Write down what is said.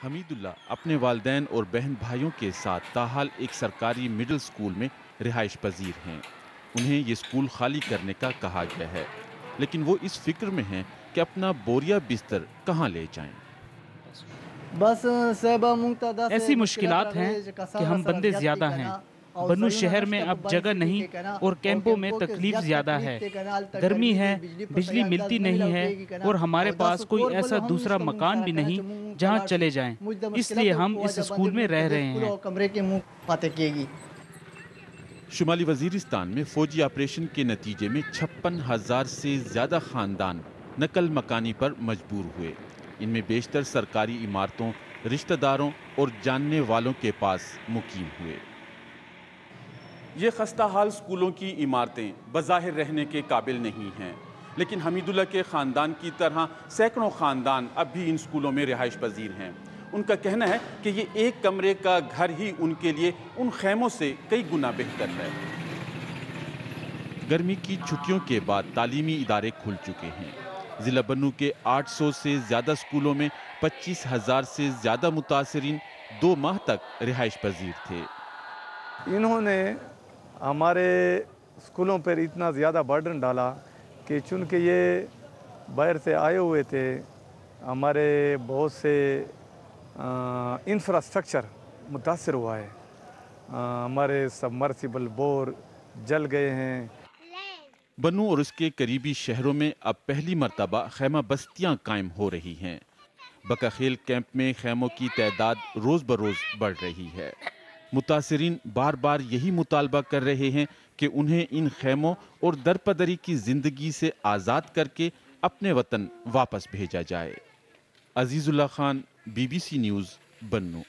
حمید اللہ اپنے والدین اور بہن بھائیوں کے ساتھ تاحال ایک سرکاری مڈل سکول میں رہائش پذیر ہیں۔ انہیں یہ سکول خالی کرنے کا کہا گیا ہے، لیکن وہ اس فکر میں ہیں کہ اپنا بوریا بستر کہاں لے جائیں۔ ایسی مشکلات ہیں کہ ہم بندے زیادہ ہیں، بنو شہر میں اب جگہ نہیں اور کیمپوں میں تکلیف زیادہ ہے، گرمی ہے، بجلی ملتی نہیں ہے اور ہمارے پاس کوئی ایسا دوسرا مکان بھی نہیں جہاں چلے جائیں، اس لیے ہم اس اسکول میں رہ رہے ہیں۔ شمالی وزیرستان میں فوجی آپریشن کے نتیجے میں 56,000 سے زیادہ خاندان نقل مکانی پر مجبور ہوئے۔ ان میں بیشتر سرکاری عمارتوں، رشتہ داروں اور جاننے والوں کے پاس مقیم ہوئے۔ یہ خستہ حال سکولوں کی عمارتیں بظاہر رہنے کے قابل نہیں ہیں، لیکن حمید اللہ کے خاندان کی طرح سینکڑوں خاندان اب بھی ان سکولوں میں رہائش پذیر ہیں۔ ان کا کہنا ہے کہ یہ ایک کمرے کا گھر ہی ان کے لیے ان خیموں سے کئی گنا بہتر ہے۔ گرمی کی چھٹیوں کے بعد تعلیمی ادارے کھل چکے ہیں۔ ضلع بنو کے 800 سے زیادہ سکولوں میں 25,000 سے زیادہ متاثرین 2 ماہ تک رہائش پذیر تھے۔ انہوں نے ہمارے سکولوں پر اتنا زیادہ برڈن ڈالا کہ چونکہ یہ باہر سے آئے ہوئے تھے، ہمارے بہت سے انفراسٹرکچر متاثر ہوا ہے۔ ہمارے سبمرسیبل بور جل گئے ہیں۔ بنو اور اس کے قریبی شہروں میں اب پہلی مرتبہ خیمہ بستیاں قائم ہو رہی ہیں۔ بکاخیل کیمپ میں خیموں کی تعداد روز بروز بڑھ رہی ہے۔ متاثرین بار بار یہی مطالبہ کر رہے ہیں کہ انہیں ان خیموں اور درپدری کی زندگی سے آزاد کر کے اپنے وطن واپس بھیجا جائے۔ عزیز اللہ خان، BBC نیوز، بنو۔